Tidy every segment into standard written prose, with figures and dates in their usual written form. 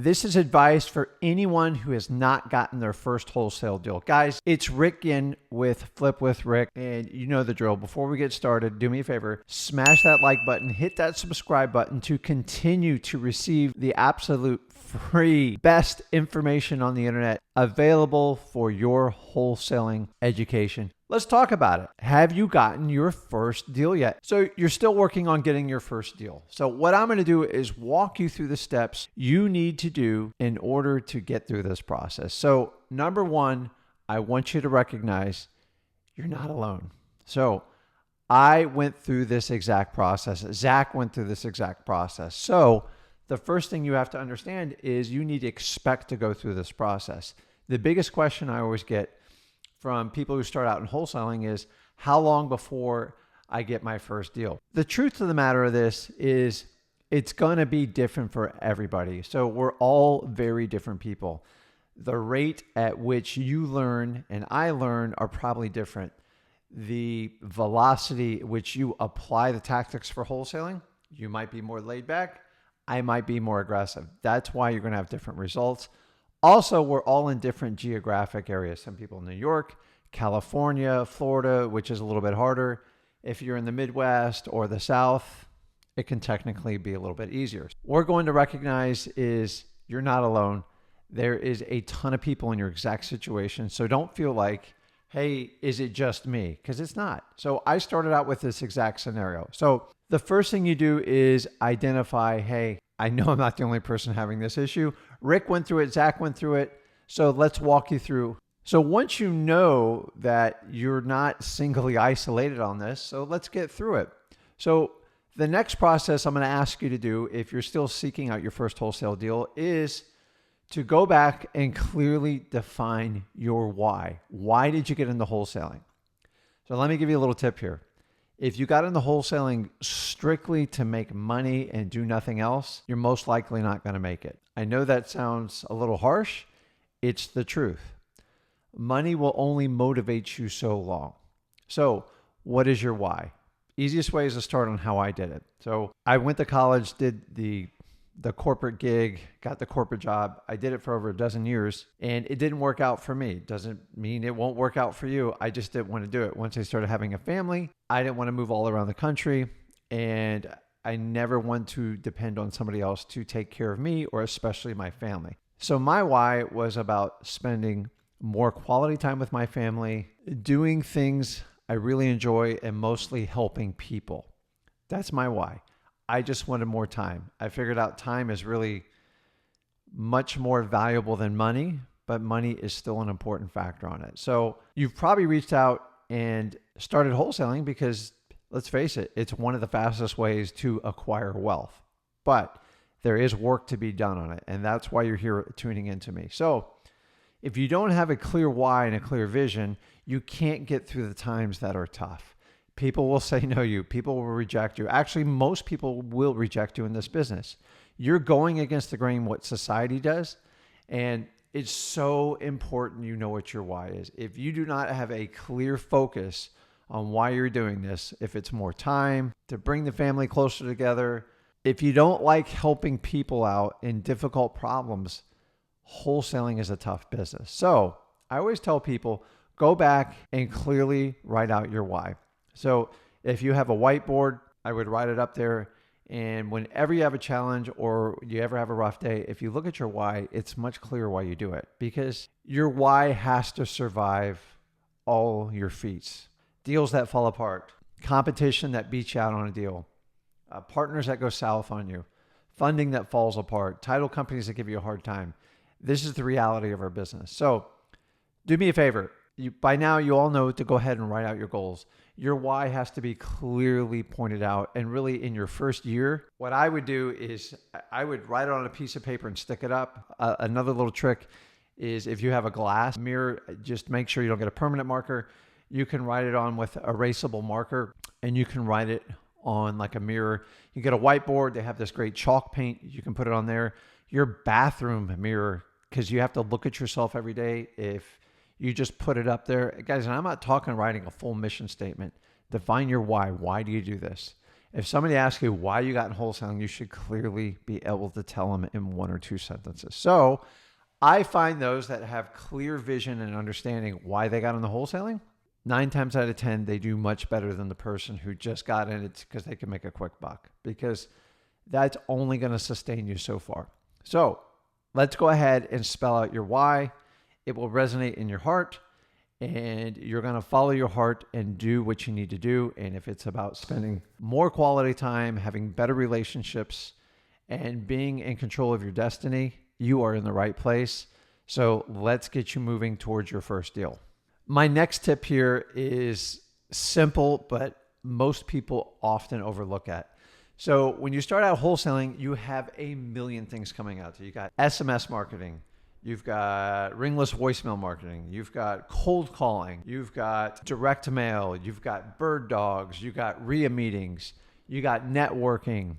This is advice for anyone who has not gotten their first wholesale deal. Guys, it's Rick in with Flip with Rick, and you know the drill. Before we get started, do me a favor, smash that like button, hit that subscribe button to continue to receive the absolute free best information on the internet available for your wholesaling education. Let's talk about it. Have you gotten your first deal yet? So you're still working on getting your first deal. So what I'm going to do is walk you through the steps you need to do in order to get through this process. So number one, I want you to recognize you're not alone. So I went through this exact process. Zach went through this exact process. So the first thing you have to understand is you need to expect to go through this process. The biggest question I always get from people who start out in wholesaling is, how long before I get my first deal? The truth of the matter of this is it's going to be different for everybody. So we're all very different people. The rate at which you learn and I learn are probably different. The velocity at which you apply the tactics for wholesaling, you might be more laid back. I might be more aggressive. That's why you're going to have different results. Also, we're all in different geographic areas. Some people in New York, California, Florida, which is a little bit harder. If you're in the Midwest or the South, it can technically be a little bit easier. What we're going to recognize is you're not alone. There is a ton of people in your exact situation. So don't feel like, hey, is it just me? Because it's not. So I started out with this exact scenario. So the first thing you do is identify, hey, I know I'm not the only person having this issue. Rick went through it, Zach went through it. So let's walk you through. So once you know that you're not singly isolated on this, so let's get through it. So the next process I'm going to ask you to do, if you're still seeking out your first wholesale deal, is to go back and clearly define your why. Why did you get into wholesaling? So let me give you a little tip here. If you got into wholesaling strictly to make money and do nothing else, you're most likely not going to make it. I know that sounds a little harsh. It's the truth. Money will only motivate you so long. So what is your why? Easiest way is to start on how I did it. So I went to college, did the corporate gig, got the corporate job. I did it for over a dozen years and it didn't work out for me. Doesn't mean it won't work out for you. I just didn't want to do it. Once I started having a family, I didn't want to move all around the country and I never want to depend on somebody else to take care of me or especially my family. So my why was about spending more quality time with my family, doing things I really enjoy and mostly helping people. That's my why. I just wanted more time. I figured out time is really much more valuable than money, but money is still an important factor on it. So you've probably reached out and started wholesaling because let's face it, it's one of the fastest ways to acquire wealth, but there is work to be done on it. And that's why you're here tuning into me. So if you don't have a clear why and a clear vision, you can't get through the times that are tough. People will say no to you. People will reject you. Actually, most people will reject you in this business. You're going against the grain what society does. And it's so important you know what your why is. If you do not have a clear focus on why you're doing this, if it's more time, to bring the family closer together, if you don't like helping people out in difficult problems, wholesaling is a tough business. So I always tell people, go back and clearly write out your why. So if you have a whiteboard, I would write it up there. And whenever you have a challenge or you ever have a rough day, if you look at your why, it's much clearer why you do it because your why has to survive all your feats. Deals that fall apart, competition that beats you out on a deal, partners that go south on you, funding that falls apart, title companies that give you a hard time. This is the reality of our business. So do me a favor. By now, you all know to go ahead and write out your goals. Your why has to be clearly pointed out. And really in your first year, what I would do is I would write it on a piece of paper and stick it up. Another little trick is if you have a glass mirror, just make sure you don't get a permanent marker. You can write it on with erasable marker and you can write it on like a mirror. You get a whiteboard. They have this great chalk paint. You can put it on there. Your bathroom mirror, because you have to look at yourself every day. If you just put it up there. Guys, and I'm not talking writing a full mission statement. Define your why. Why do you do this? If somebody asks you why you got in wholesaling, you should clearly be able to tell them in 1 or 2 sentences. So I find those that have clear vision and understanding why they got into wholesaling, 9 times out of 10, they do much better than the person who just got in it because they can make a quick buck, because that's only going to sustain you so far. So let's go ahead and spell out your why. It will resonate in your heart, and you're going to follow your heart and do what you need to do. And if it's about spending more quality time, having better relationships, and being in control of your destiny, you are in the right place. So let's get you moving towards your first deal. My next tip here is simple, but most people often overlook it. So when you start out wholesaling, you have a million things coming out to you. You got SMS marketing. You've got ringless voicemail marketing. You've got cold calling. You've got direct mail. You've got bird dogs. You've got RIA meetings. You got networking.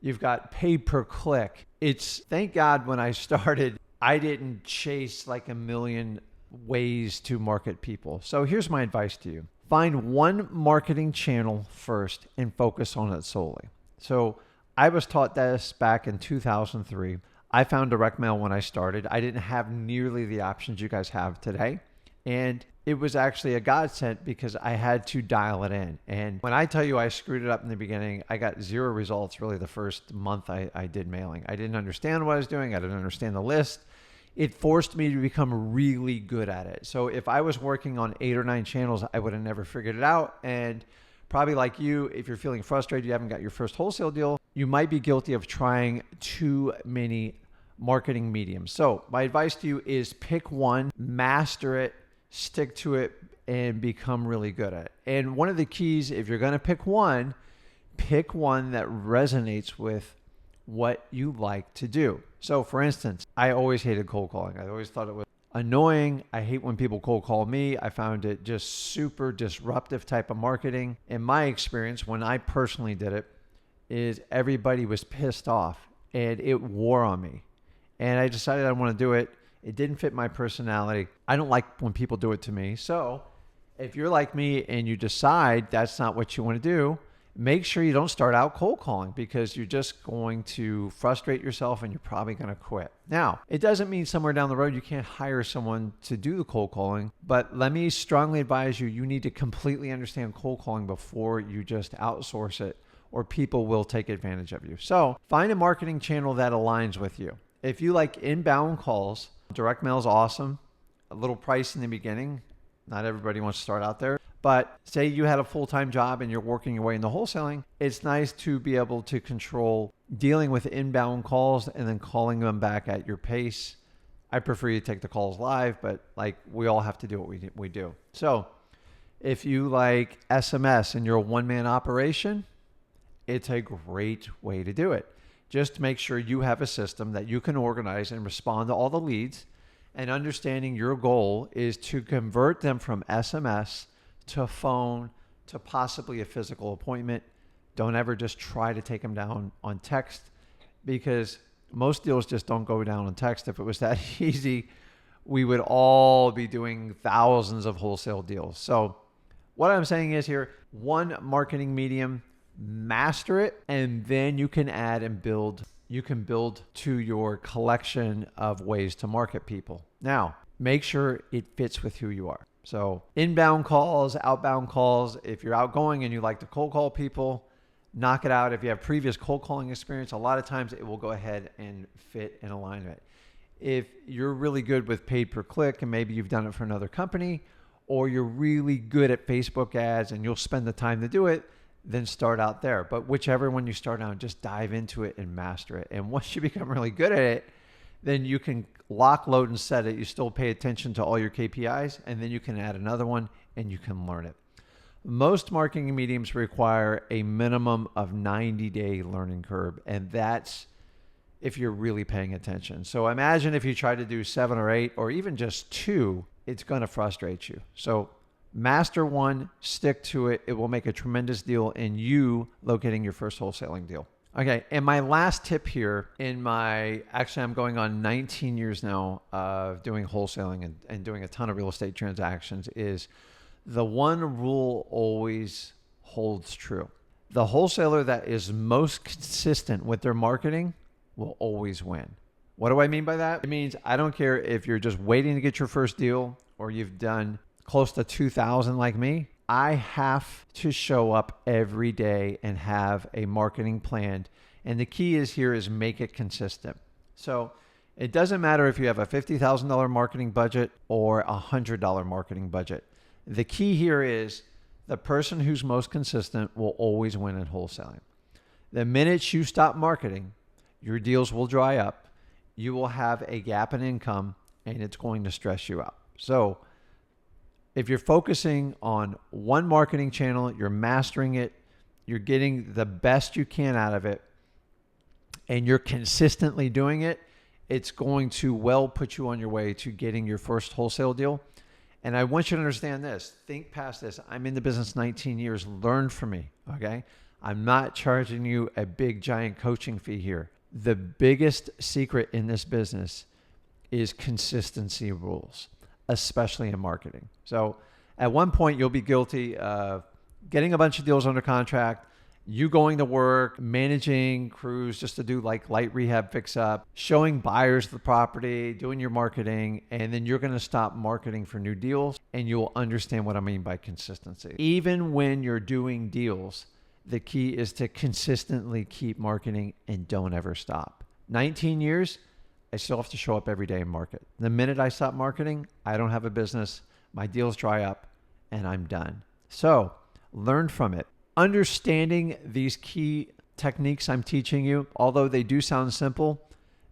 You've got pay per click. Thank God when I started, I didn't chase like a million ways to market people. So here's my advice to you. Find one marketing channel first and focus on it solely. So I was taught this back in 2003. I found direct mail when I started. I didn't have nearly the options you guys have today. And it was actually a godsend because I had to dial it in. And when I tell you I screwed it up in the beginning, I got 0 results really the first month I did mailing. I didn't understand what I was doing. I didn't understand the list. It forced me to become really good at it. So if I was working on 8 or 9 channels, I would have never figured it out. And probably like you, if you're feeling frustrated, you haven't got your first wholesale deal, you might be guilty of trying too many marketing mediums. So my advice to you is pick one, master it, stick to it, and become really good at it. And one of the keys, if you're going to pick one that resonates with what you like to do. So for instance, I always hated cold calling. I always thought it was annoying. I hate when people cold call me. I found it just super disruptive type of marketing. In my experience, when I personally did it, is everybody was pissed off and it wore on me. And I decided I want to do it. It didn't fit my personality. I don't like when people do it to me. So if you're like me and you decide that's not what you want to do, make sure you don't start out cold calling, because you're just going to frustrate yourself and you're probably going to quit. Now, it doesn't mean somewhere down the road you can't hire someone to do the cold calling, but let me strongly advise you, you need to completely understand cold calling before you just outsource it, or people will take advantage of you. So find a marketing channel that aligns with you. If you like inbound calls, direct mail is awesome. A little price in the beginning. Not everybody wants to start out there. But say you had a full-time job and you're working your way into wholesaling, it's nice to be able to control dealing with inbound calls and then calling them back at your pace. I prefer you to take the calls live, but like we all have to do what we do. So if you like SMS and you're a one-man operation, it's a great way to do it. Just make sure you have a system that you can organize and respond to all the leads, and understanding your goal is to convert them from SMS to phone to possibly a physical appointment. Don't ever just try to take them down on text, because most deals just don't go down on text. If it was that easy, we would all be doing thousands of wholesale deals. So what I'm saying is here, one marketing medium, master it, and then you can add and build. You can build to your collection of ways to market people. Now, make sure it fits with who you are. So inbound calls, outbound calls. If you're outgoing and you like to cold call people, knock it out. If you have previous cold calling experience, a lot of times it will go ahead and fit in alignment. If you're really good with paid per click and maybe you've done it for another company, or you're really good at Facebook ads and you'll spend the time to do it, then start out there. But whichever one you start out, just dive into it and master it. And once you become really good at it, then you can lock, load, and set it. You still pay attention to all your KPIs, and then you can add another one and you can learn it. Most marketing mediums require a minimum of 90-day learning curve, and that's if you're really paying attention. So imagine if you try to do 7 or 8 or even just 2, it's going to frustrate you. So master one, stick to it. It will make a tremendous deal in you locating your first wholesaling deal. Okay, and my last tip here actually I'm going on 19 years now of doing wholesaling and doing a ton of real estate transactions, is the one rule always holds true. The wholesaler that is most consistent with their marketing will always win. What do I mean by that? It means I don't care if you're just waiting to get your first deal or you've done close to 2,000 like me. I have to show up every day and have a marketing plan. And the key is here is make it consistent. So it doesn't matter if you have a $50,000 marketing budget or a $100 marketing budget. The key here is the person who's most consistent will always win in wholesaling. The minute you stop marketing, your deals will dry up. You will have a gap in income and it's going to stress you out. So if you're focusing on one marketing channel, you're mastering it, you're getting the best you can out of it, and you're consistently doing it, it's going to well put you on your way to getting your first wholesale deal. And I want you to understand this. Think past this. I'm in the business 19 years. Learn from me, okay? I'm not charging you a big, giant coaching fee here. The biggest secret in this business is consistency rules, especially in marketing. So at one point, you'll be guilty of getting a bunch of deals under contract, you going to work, managing crews just to do like light rehab fix up, showing buyers the property, doing your marketing, and then you're going to stop marketing for new deals and you'll understand what I mean by consistency. Even when you're doing deals, the key is to consistently keep marketing and don't ever stop. 19 years, I still have to show up every day and market. The minute I stop marketing, I don't have a business, my deals dry up, and I'm done. So learn from it. Understanding these key techniques I'm teaching you, although they do sound simple,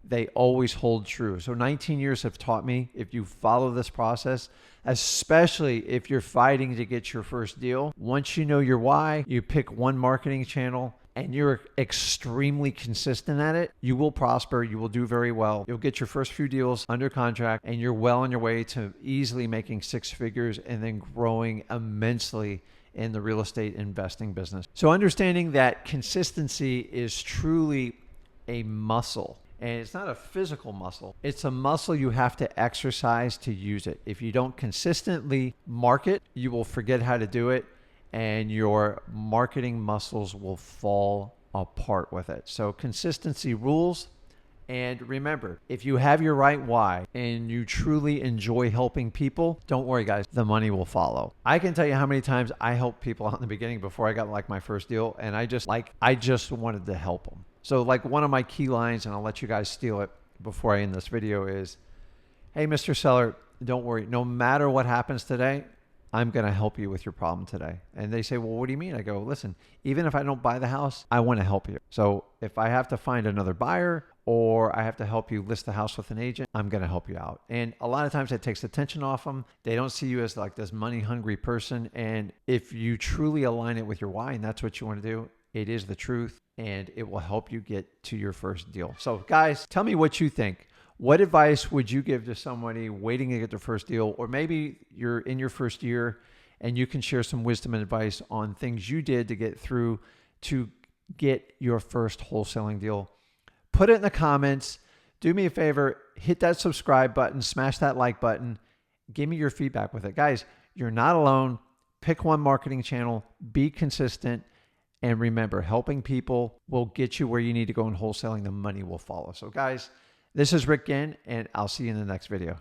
they always hold true. So 19 years have taught me if you follow this process, especially if you're fighting to get your first deal, once you know your why, you pick one marketing channel and you're extremely consistent at it, you will prosper, you will do very well. You'll get your first few deals under contract and you're well on your way to easily making six figures and then growing immensely in the real estate investing business. So understanding that consistency is truly a muscle. And it's not a physical muscle. It's a muscle you have to exercise to use it. If you don't consistently market, you will forget how to do it and your marketing muscles will fall apart with it. So consistency rules. And remember, if you have your right why and you truly enjoy helping people, don't worry guys, the money will follow. I can tell you how many times I helped people out in the beginning before I got like my first deal and I just wanted to help them. So like one of my key lines, and I'll let you guys steal it before I end this video, is, hey, Mr. Seller, don't worry. No matter what happens today, I'm going to help you with your problem today. And they say, well, what do you mean? I go, listen, even if I don't buy the house, I want to help you. So if I have to find another buyer or I have to help you list the house with an agent, I'm going to help you out. And a lot of times it takes the tension off them. They don't see you as like this money hungry person. And if you truly align it with your why, and that's what you want to do, it is the truth and it will help you get to your first deal. So guys, tell me what you think. What advice would you give to somebody waiting to get their first deal? Or maybe you're in your first year and you can share some wisdom and advice on things you did to get through to get your first wholesaling deal. Put it in the comments. Do me a favor, hit that subscribe button, smash that like button. Give me your feedback with it. Guys, you're not alone. Pick one marketing channel, be consistent, and remember, helping people will get you where you need to go in wholesaling. The money will follow. So guys, this is Rick Ginn, and I'll see you in the next video.